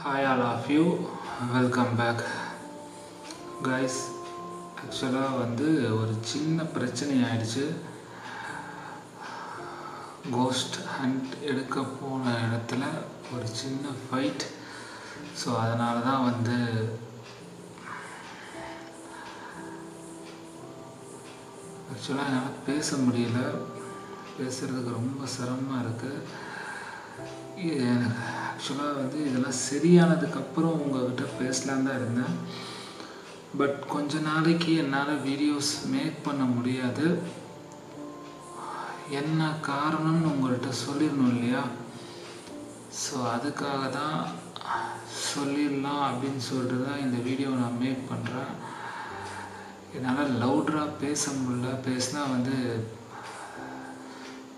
Hi all of you, welcome back guys. ஆக்சுவலாக ஒரு சின்ன பிரச்சனை ஆயிடுச்சு. கோஸ்ட் ஹண்ட் எடுக்க போன இடத்துல ஒரு சின்ன ஃபைட். ஸோ அதனால தான் ஆக்சுவலாக என்னால் பேச முடியல. பேசுகிறதுக்கு ரொம்ப சிரமமாக இருக்குது. எனக்கு ஆக்சுவலாக இதெல்லாம் சரியானதுக்கப்புறம் உங்கள்கிட்ட பேசலான் தான் இருந்தேன். பட் கொஞ்ச நாளைக்கு என்னால் வீடியோஸ் மேக் பண்ண முடியாது. என்ன காரணம்னு உங்கள்கிட்ட சொல்லிடணும் இல்லையா? ஸோ அதுக்காக தான் சொல்லிடலாம் அப்படின்னு சொல்லிட்டு தான் இந்த வீடியோவை நான் மேக் பண்ணுறேன். என்னால் லவுடராக பேச முடியல. பேசினா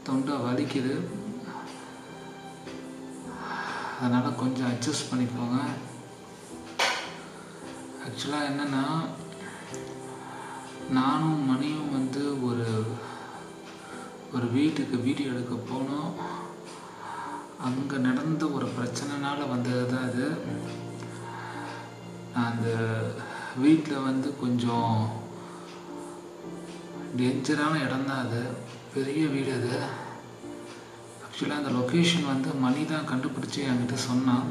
தொண்டை வலிக்குது. அதனால் கொஞ்சம் அட்ஜஸ்ட் பண்ணிக்கோங்க. ஆக்சுவலாக என்னென்னா, நானும் மணியும் ஒரு வீட்டுக்கு வீடியோ எடுக்க போனோம். அங்கே நடந்த ஒரு பிரச்சனைனால வந்தது தான் அது. அந்த வீட்டில் கொஞ்சம் டேஞ்சரான இடம் தான் அது. பெரிய வீடு அது. ஆக்சுவலாக அந்த லொக்கேஷன் மணி தான் கண்டுபிடிச்சி என்கிட்ட சொன்னான்.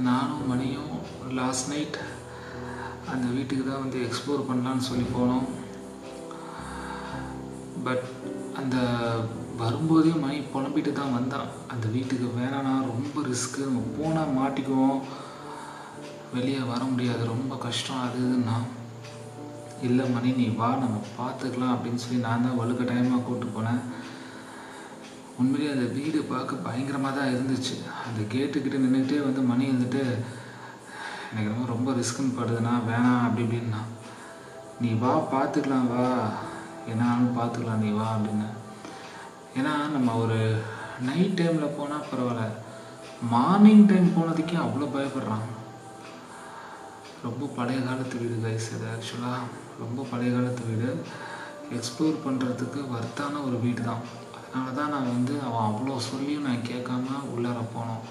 நானும் மணியும் லாஸ்ட் நைட் அந்த வீட்டுக்கு தான் எக்ஸ்ப்ளோர் பண்ணலான்னு சொல்லி போனோம். பட் அந்த வரும்போதே மணி புலம்பிட்டு தான் வந்தான். அந்த வீட்டுக்கு வேணான்னா ரொம்ப ரிஸ்க்கு, நம்ம போனால் மாட்டிக்குவோம், வெளியே வர முடியாது, ரொம்ப கஷ்டம் அதுன்னா. இல்லை மணி நீ வா, நம்ம பார்த்துக்கலாம் அப்படின்னு சொல்லி நான் தான் வலுக்கட்டாயமாக கூப்பிட்டு போனேன். உண்மையிலேயே அந்த வீடு பார்க்க பயங்கரமாக தான் இருந்துச்சு. அந்த கேட்டுக்கிட்ட நின்றுக்கிட்டே மணி எனக்கு ரொம்ப ரிஸ்க்குன்னு படுதுண்ணா, வேணாம் அப்படி இப்படின்னா. நீ வா பார்த்துக்கலாம், வா என்னாலும் பார்த்துக்கலாம், நீ வா அப்படின்னு. ஏன்னா நம்ம ஒரு நைட் டைமில் போனால் பரவாயில்ல, மார்னிங் டைம் போனதுக்கே அவ்வளோ பயப்படுறான். ரொம்ப பழைய காலத்து வீடு கைஸ் அது. ஆக்சுவலாக ரொம்ப பழைய காலத்து வீடு. எக்ஸ்ப்ளோர் பண்ணுறதுக்கு வர்த்தான ஒரு வீடு தான். அதனால தான் நான் அவன் அவ்வளோ சொல்லியும் நான் கேட்காம உள்ளார போனோம்.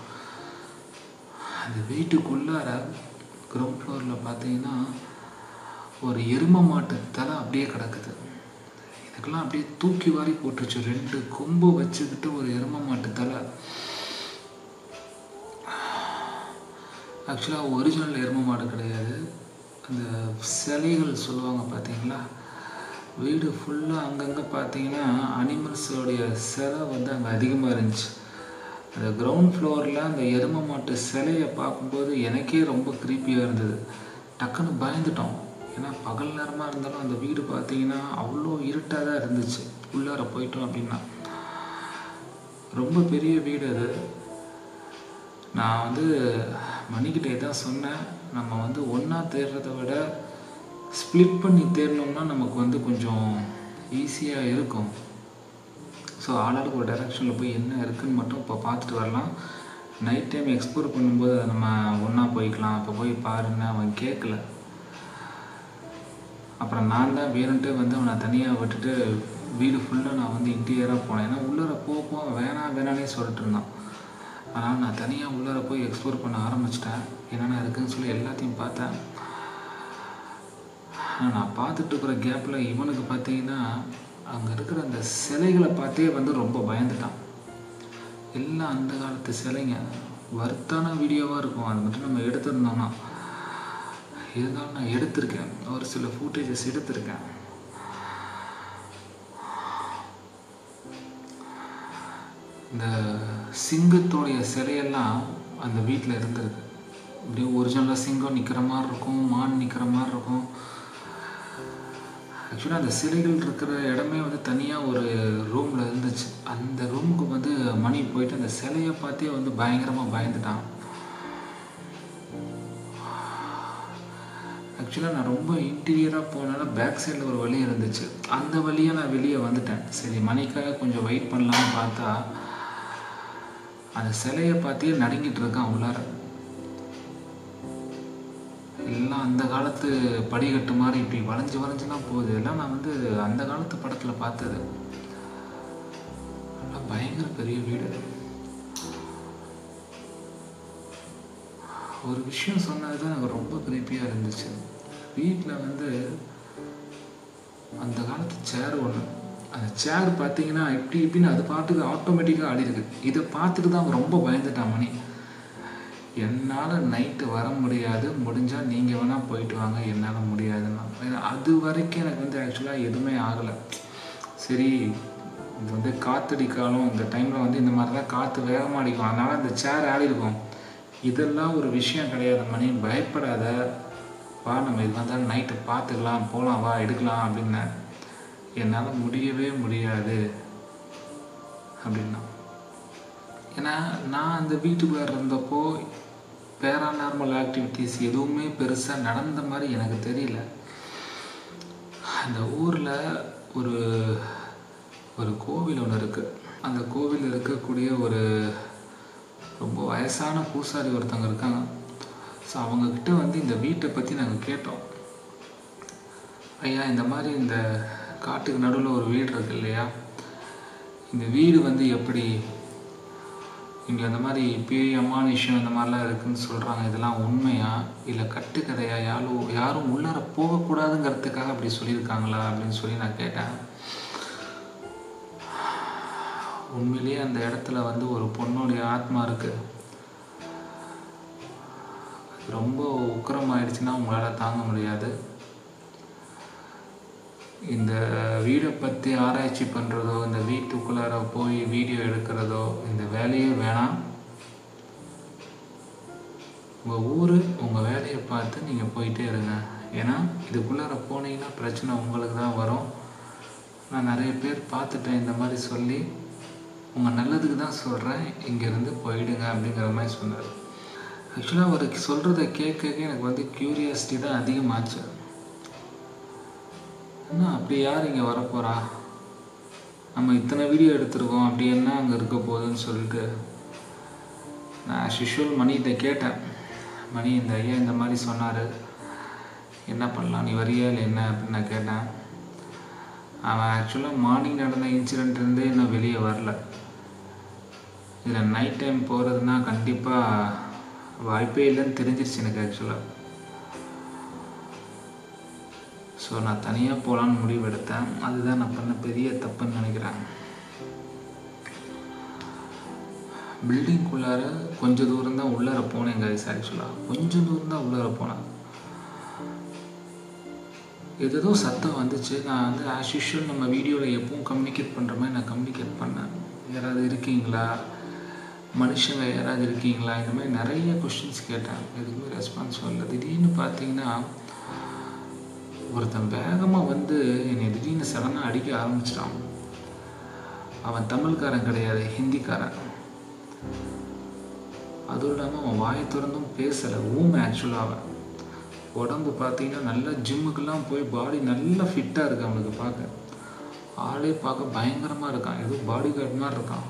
அந்த வீட்டுக்குள்ளார கிரவுண்ட் ஃப்ளோரில் பார்த்தீங்கன்னா ஒரு எருமை மாட்டு தலை அப்படியே கிடக்குது. இதுக்கெல்லாம் அப்படியே தூக்கி வாரி போட்டுருச்சு. 2 கொம்பு வச்சுக்கிட்டு ஒரு எருமை மாட்டு தலை. ஆக்சுவலாக ஒரிஜினல் எருமை மாடு கிடையாது. அந்த சிலைகள் சொல்லுவாங்க பார்த்தீங்களா, வீடு ஃபுல்லாக அங்கங்கே பார்த்தீங்கன்னா அனிமல்ஸோடைய சிலை அங்கே அதிகமாக இருந்துச்சு. அந்த கிரவுண்ட் ஃப்ளோரில் அந்த எருமை மாட்டு சிலையை பார்க்கும்போது எனக்கே ரொம்ப க்ரீப்பியாக இருந்தது. டக்குன்னு பயந்துட்டோம். ஏன்னா பகல் நேரமாக இருந்தாலும் அந்த வீடு பார்த்தீங்கன்னா அவ்வளோ இருட்டாக தான் இருந்துச்சு. உள்ளார போயிட்டோம் அப்படின்னா ரொம்ப பெரிய வீடு அது. நான் மணிக்கிட்டே தான் சொன்னேன், நம்ம ஒன்றா தேடுறத விட ஸ்ப்ளிட் பண்ணி தேடணும்னா நமக்கு கொஞ்சம் ஈஸியாக இருக்கும். ஸோ ஆளாளுக்கு ஒரு டைரெக்ஷனில் போய் என்ன இருக்குதுன்னு மட்டும் இப்போ பார்த்துட்டு வரலாம். நைட் டைம் எக்ஸ்ப்ளோர் பண்ணும்போது நம்ம ஒன்றா போய்க்கலாம், அப்போ போய் பாருன்னு அவன் கேட்கல. அப்புறம் நான் தான் வேணுன்ட்டு அவனை தனியாக விட்டுட்டு வீடு ஃபுல்லாக நான் இன்டீரியராக போனேன். ஏன்னா உள்ளார போக வேணானே சொல்லிட்டு இருந்தான். ஆனால் நான் தனியாக உள்ளார போய் எக்ஸ்ப்ளோர் பண்ண ஆரம்பிச்சிட்டேன். என்னென்ன இருக்குதுன்னு சொல்லி எல்லாத்தையும் பார்த்தேன். நான் பார்த்துட்டு இருக்கிற கேப்பில் இவனுக்கு பார்த்தீங்கன்னா அங்கே இருக்கிற அந்த சிலைகளை பார்த்தே ரொம்ப பயந்துட்டான். எல்லாம் அந்த காலத்து சிலைங்க, வர்த்தான வீடியோவாக இருக்கும். அது மட்டும் நம்ம எடுத்துருந்தோம்னா. இருந்தாலும் நான் எடுத்திருக்கேன், ஒரு சில ஃபுட்டேஜஸ் எடுத்திருக்கேன். இந்த சிங்கத்தோடைய சிலையெல்லாம் அந்த வீட்டில் இருந்திருக்கு. அப்படியே ஒரிஜினலாக சிங்கம் நிற்கிற மாதிரி இருக்கும், மான் நிற்கிற மாதிரி இருக்கும். ஆக்சுவலாக அந்த சிலைகள் இருக்கிற இடமே தனியாக ஒரு ரூமில் இருந்துச்சு. அந்த ரூமுக்கு மணி போயிட்டு அந்த சிலையை பார்த்தே பயங்கரமாக பயந்துட்டான். ஆக்சுவலாக நான் ரொம்ப இன்டீரியராக போனால பேக் சைடில் ஒரு வழி இருந்துச்சு. அந்த வழியாக நான் வெளியே வந்துட்டேன். சரி மணிக்காக கொஞ்சம் வெயிட் பண்ணலான்னு பார்த்தா அந்த சிலையை பார்த்தே நடுங்கிட்டு இருக்கான் உள்ளார. எல்லாம் அந்த காலத்து படிக்கட்டு மாதிரி இப்படி வளைஞ்சுலாம் போகுது. எல்லாம் நான் அந்த காலத்து படத்தில் பார்த்தது. பயங்கர பெரிய வீடு. ஒரு விஷயம் சொன்னது தான் எனக்கு ரொம்ப கிரீப்பியாக இருந்துச்சு. வீட்டில் வந்து அந்த காலத்து சேர் ஒன்று, அந்த சேர் பார்த்தீங்கன்னா இப்படி இப்படின்னு அது பாட்டுக்கு ஆட்டோமேட்டிக்காக ஆடி இருக்கு. இதை பார்த்துட்டு தான் அவன் ரொம்ப பயந்துட்டான் மணி. என்னால் நைட்டு வர முடியாது, முடிஞ்சால் நீங்கள் வேணால் போயிட்டு வாங்க, என்னால் முடியாதுன்னா. அது வரைக்கும் எனக்கு வந்து ஆக்சுவலாக எதுவுமே ஆகலை. சரி, இது வந்து காற்றடிக்காலும் இந்த டைமில் வந்து இந்த மாதிரி தான் காற்று வேகமாக அடிக்கும், அதனால் அந்த சேர் ஆடி இருக்கும். இதெல்லாம் ஒரு விஷயம் கிடையாது மணி, பயப்படாத, வா நம்ம இது வந்தாலும் நைட்டு பார்த்துக்கலாம், போகலாம், வா எடுக்கலாம் அப்படின்னேன். என்னால் முடியவே முடியாது அப்படின்னா. ஏன்னா நான் அந்த வீட்டுக்குள்ளே இருந்தப்போ பேராநார்மல் ஆக்டிவிட்டீஸ் எதுவுமே பெருசாக நடந்த மாதிரி எனக்கு தெரியல. அந்த ஊரில் ஒரு ஒரு கோவில் ஒன்று இருக்குது. அந்த கோவில் இருக்கக்கூடிய ஒரு ரொம்ப வயசான பூசாரி ஒருத்தவங்க இருக்காங்க. ஸோ அவங்கக்கிட்ட வந்து இந்த வீட்டை பற்றி நாங்கள் கேட்டோம். ஐயா, இந்த மாதிரி இந்த காட்டுக்கு நடுவில் ஒரு வீடு இருக்குது இல்லையா, இந்த வீடு வந்து எப்படி, இங்கே அந்த மாதிரி பேய் அமானுஷம் இந்த மாதிரிலாம் இருக்குதுன்னு சொல்கிறாங்க, இதெல்லாம் உண்மையா இல்லை கட்டுக்கதையா, யாரும் உள்ளார போகக்கூடாதுங்கிறதுக்காக அப்படி சொல்லியிருக்காங்களா அப்படின்னு சொல்லி நான் கேட்டேன். உண்மையிலேயே அந்த இடத்துல வந்து ஒரு பொண்ணுடைய ஆத்மா இருக்குது. ரொம்ப உக்கிரமாயிடுச்சுன்னா உங்களால் தாங்க முடியாது. இந்த வீடை பற்றி ஆராய்ச்சி பண்ணுறதோ, இந்த வீட்டுக்குள்ளார போய் வீடியோ எடுக்கிறதோ இந்த வேலையே வேணாம். உங்கள் ஊர் உங்கள் வேலையை பார்த்து நீங்கள் போயிட்டே இருங்க. ஏன்னா இதுக்குள்ளார போனீங்கன்னா பிரச்சனை உங்களுக்கு தான் வரும். நான் நிறைய பேர் பார்த்துட்டேன் இந்த மாதிரி சொல்லி. உங்கள் நல்லதுக்கு தான் சொல்கிறேன், இங்கேருந்து போயிடுங்க அப்படிங்கிற மாதிரி சொன்னார். ஆக்சுவலாக அவருக்கு சொல்கிறத கேட்க எனக்கு வந்து க்யூரியாசிட்டி தான் அதிகமாச்சு. என்ன அப்படி யார் இங்கே வரப்போகிறா, நம்ம இத்தனை வீடியோ எடுத்துருக்கோம், அப்படி என்ன அங்கே இருக்க போகுதுன்னு சொல்லிட்டு நான் யூஷுவல் மணிகிட்ட கேட்டேன். மணி, இந்த ஐயா இந்த மாதிரி சொன்னார், என்ன பண்ணலாம், நீ வரியா இல்லை என்ன அப்படின்னு நான் கேட்டேன். அவன் ஆக்சுவலாக மார்னிங் நடந்த இன்சிடென்ட்லேருந்தே இன்னும் வெளியே வரல. இதில் நைட் டைம் போகிறதுனா கண்டிப்பாக வாய்ப்பே இல்லைன்னு தெரிஞ்சிருச்சு எனக்கு ஆக்சுவலாக. ஸோ நான் தனியாக போகலான்னு முடிவு எடுத்தேன். அதுதான் நான் பண்ண பெரிய தப்புன்னு நினைக்கிறேன். பில்டிங்குள்ளார கொஞ்சம் தூரம் தான் உள்ளார போனேன் கைஸ். ஆக்சுவலாக கொஞ்சம் தூரம் தான் உள்ளார போனேன். ஏதோ சத்தம் வந்துச்சு. நான் வந்து ஆஸ் யூஷுவல் நம்ம வீடியோவில் எப்பவும் கம்யூனிகேட் பண்ணுற மாதிரி நான் கம்யூனிகேட் பண்ணேன். யாராவது இருக்கீங்களா, மனுஷங்க யாராவது இருக்கீங்களா, இந்த மாதிரி நிறைய கொஸ்டின்ஸ் கேட்டேன். எதுக்குமே ரெஸ்பான்ஸ் வரல. திடீர்னு பார்த்தீங்கன்னா ஒருத்தன் வேகமாக வந்து என்னை திடீர்னு சடனாக அடிக்க ஆரம்பிச்சிட்டான். அவன் தமிழ்காரன் கிடையாது, ஹிந்திக்காரன். அதுவும் இல்லாமல் அவன் வாயை திறந்தும் பேசலை, ஊமை. ஆக்சுவலாக அவன் உடம்பு பார்த்தீங்கன்னா நல்லா ஜிம்முக்கெல்லாம் போய் பாடி நல்லா ஃபிட்டாக இருக்கு. அவனுக்கு பார்க்க ஆளே பார்க்க பயங்கரமாக இருக்கான், ஏதோ பாடி கார்டு மாதிரி இருக்கான்.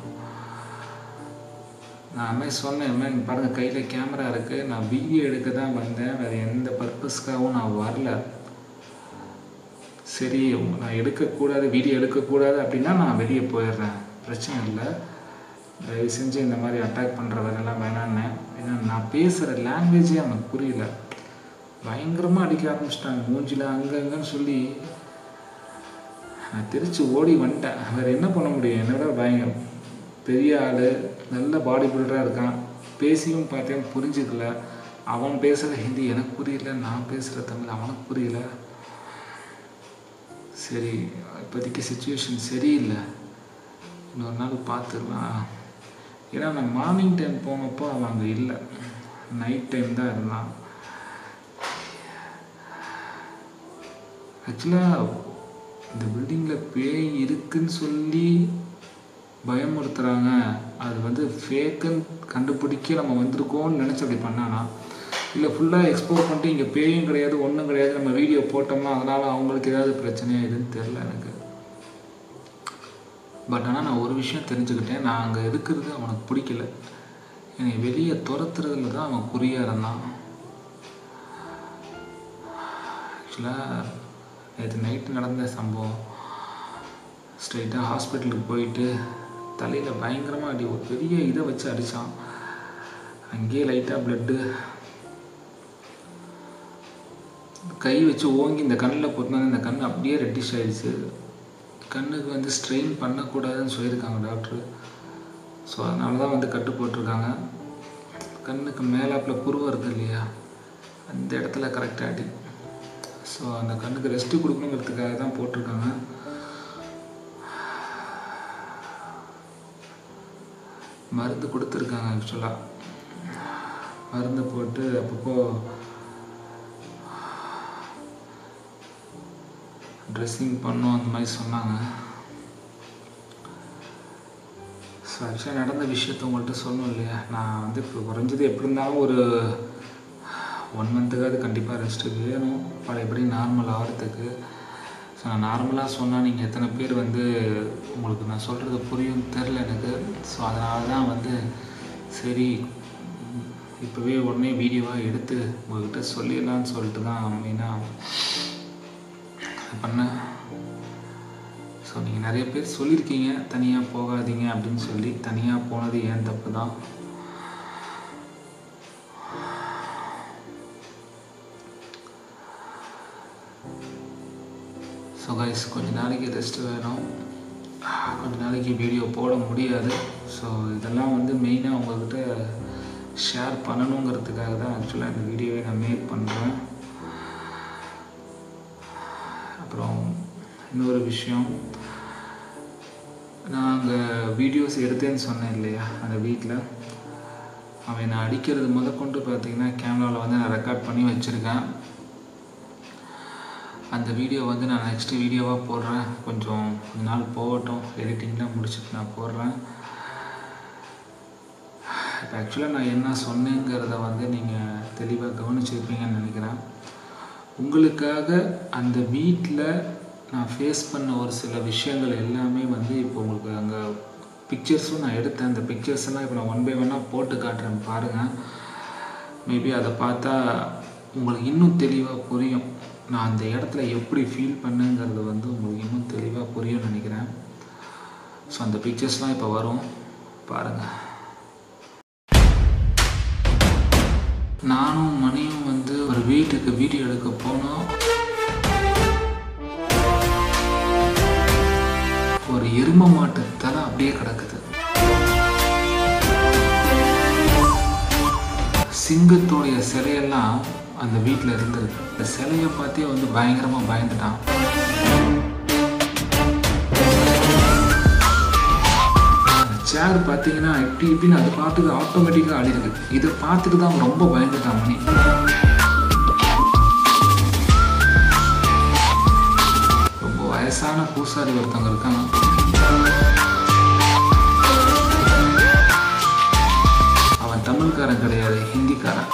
நான் அம்மாய் சொன்னேன், அம்மா பாருங்கள் கையில் கேமரா இருக்குது, நான் வீடியோ எடுக்க தான் வந்தேன், வேறு எந்த பர்பஸ்க்காகவும் நான் வரல. சரி, நான் எடுக்கக்கூடாது, வீடியோ எடுக்கக்கூடாது அப்படின்னா நான் வெளியே போயிடுறேன், பிரச்சனை இல்லை. தயவு செஞ்சு இந்த மாதிரி அட்டாக் பண்ணுற வேலையெல்லாம் வேணான்னு. ஏன்னா நான் பேசுகிற லாங்குவேஜே அவனுக்கு புரியல. பயங்கரமாக அடிக்க ஆரம்பிச்சிட்டாங்க மூஞ்சில் அங்கங்கன்னு சொல்லி. நான் திருச்சி ஓடி வந்துட்டேன். வேறு என்ன பண்ண முடியும், என்னோட பயங்கரம் பெரிய ஆள், நல்ல பாடி பில்டராக இருக்கான். பேசியும் பார்த்தேன் புரிஞ்சுக்கல. அவன் பேசுகிற ஹிந்தி எனக்கு புரியல, நான் பேசுகிற தமிழ் அவனுக்கு புரியல. சரி, இப்போதைக்கு சுச்சுவேஷன் சரியில்லை, இன்னொரு நாள் பார்த்துக்கலாம். ஏன்னா நான் மார்னிங் டைம் போனப்போ அவன் அங்கே இல்லை, நைட் டைம் தான் இருந்தான். ஆக்சுவலாக இந்த பில்டிங்கில் பேய் இருக்குன்னு சொல்லி பயமுறுத்துகிறாங்க, அது வந்து ஃபேக்குன்னு கண்டுபிடிக்க நம்ம வந்திருக்கோன்னு நினச்சி அப்படி பண்ணானா, இல்லை ஃபுல்லாக எக்ஸ்ப்ளோர் பண்ணிட்டு இங்கே பேயும் கிடையாது ஒன்றும் கிடையாது நம்ம வீடியோ போட்டோம்னா அதனால் அவங்களுக்கு ஏதாவது பிரச்சனையாக எதுன்னு தெரில எனக்கு. பட் ஆனால் நான் ஒரு விஷயம் தெரிஞ்சுக்கிட்டேன், நான் அங்கே இருக்கிறது அவனுக்கு பிடிக்கல. என்னை வெளியே துரத்துறதுல தான் அவன் குறியாக இருந்தான். ஆக்சுவலாக நேற்று நைட்டு நடந்த சம்பவம், ஸ்ட்ரைட்டாக ஹாஸ்பிட்டலுக்கு போயிட்டு தலையில் பயங்கரமாக அடி, ஒரு பெரிய இதை வச்சு அடித்தான். அங்கேயே லைட்டாக ப்ளட்டு கை வச்சு ஓங்கி இந்த கண்ணில் போட்டுனா இந்த கண் அப்படியே ரெட்டிஷ் ஆகிடுச்சு. கண்ணுக்கு வந்து ஸ்ட்ரெயின் பண்ணக்கூடாதுன்னு சொல்லியிருக்காங்க டாக்டரு. ஸோ அதனால தான் வந்து கட்டு போட்டிருக்காங்க. கண்ணுக்கு மேலாப்பில் புருவம் இருக்குது இல்லையா, அந்த இடத்துல கரெக்டாக அடி. ஸோ அந்த கண்ணுக்கு ரெஸ்ட்டு கொடுக்கணுங்கிறதுக்காக தான் போட்டிருக்காங்க. மருந்து கொடுத்துருக்காங்க. ஆக்சுவலாக மருந்து போட்டு அப்பப்போ ட்ரெஸ்ஸிங் பண்ணோம் அந்த மாதிரி சொன்னாங்க. ஸோ ஆக்சுவலாக நடந்த விஷயத்த உங்கள்கிட்ட சொல்லணும் இல்லையா. நான் வந்து இப்போ குறைஞ்சது எப்படி இருந்தாலும் ஒரு 1 மந்த்துக்காவது கண்டிப்பாக ரெஸ்ட்டு வேணும் பழையபடி நார்மல் ஆகிறதுக்கு. ஸோ நான் நார்மலாக சொன்னால் நீங்கள் எத்தனை பேர் வந்து உங்களுக்கு நான் சொல்கிறது புரியும் தெரில எனக்கு. ஸோ அதனால தான் வந்து சரி இப்போவே உடனே வீடியோவாக எடுத்து உங்கள்கிட்ட சொல்லிடலான்னு சொல்லிட்டு தான் மெயினாக பண்ணேன். ஸோ நீங்கள் நிறைய பேர் சொல்லியிருக்கீங்க தனியாக போகாதீங்க அப்படின்னு சொல்லி. தனியாக போனது ஏன் தப்பு தான். ஸோ கைஸ் கொஞ்ச நாளைக்கு ரெஸ்ட்டு வேணும், கொஞ்ச நாளைக்கு வீடியோ போட முடியாது. ஸோ இதெல்லாம் வந்து மெயினாக உங்கள்கிட்ட ஷேர் பண்ணணுங்கிறதுக்காக தான் ஆக்சுவலாக இந்த வீடியோவை நான் மேக் பண்ணுறேன். அப்புறம் இன்னொரு விஷயம், நான் அங்கே வீடியோஸ் எடுத்தேன்னு சொன்னேன் இல்லையா, அந்த வீட்டில் அவன் நான் அடிக்கிறது முதற்கொண்டு பார்த்தீங்கன்னா கேமராவில் வந்து நான் ரெக்கார்ட் பண்ணி வச்சுருக்கேன். அந்த வீடியோ வந்து நான் நெக்ஸ்ட்டு வீடியோவாக போடுறேன். கொஞ்ச நாள் போகட்டும், எடிட்டிங்லாம் முடிச்சுட்டு நான் போடுறேன். இப்போ ஆக்சுவலாக நான் என்ன சொன்னேங்கிறத வந்து நீங்கள் தெளிவாக கவனிச்சிருப்பீங்கன்னு நினைக்கிறேன். உங்களுக்காக அந்த வீட்டில் நான் ஃபேஸ் பண்ண ஒரு சில விஷயங்கள் எல்லாமே வந்து இப்போ உங்களுக்கு அங்கே பிக்சர்ஸும் நான் எடுத்தேன். அந்த பிக்சர்ஸ் எல்லாம் இப்போ நான் 1 by 1 போட்டு காட்டுறேன் பாருங்கள். மேபி அதை பார்த்தா உங்களுக்கு இன்னும் தெளிவாக புரியும். நான் அந்த இடத்துல எப்படி ஃபீல் பண்ணுங்கிறது வந்து உங்களுக்கு இன்னும் தெளிவாக புரியும்னு நினைக்கிறேன். ஸோ அந்த பிக்சர்ஸ்லாம் இப்போ வரும் பாருங்கள். நானும் மணியும் வந்து ஒரு வீட்டுக்கு வீடியோ எடுக்க போனோம். ஒரு எருமை மாட்டு தலை அப்படியே கிடக்குது. சிங்கத்தோடைய சிலையெல்லாம் அந்த வீட்டில் இருந்திருக்கு. இந்த சிலையை பார்த்தே வந்து பயங்கரமாக பயந்துட்டான். சேர் பார்த்தீங்கன்னா இப்படி இப்படின்னு அது பாட்டுக்கு ஆட்டோமேட்டிக்காக ஆடிருக்கு. இதை பார்த்துட்டு தான் அவன் ரொம்ப பயந்துட்டான் மணி. ரொம்ப வயசான பூசாரி ஒருத்தவங்க இருக்காங்க. அவன் தமிழ்காரன் கிடையாது, ஹிந்திக்காரன்.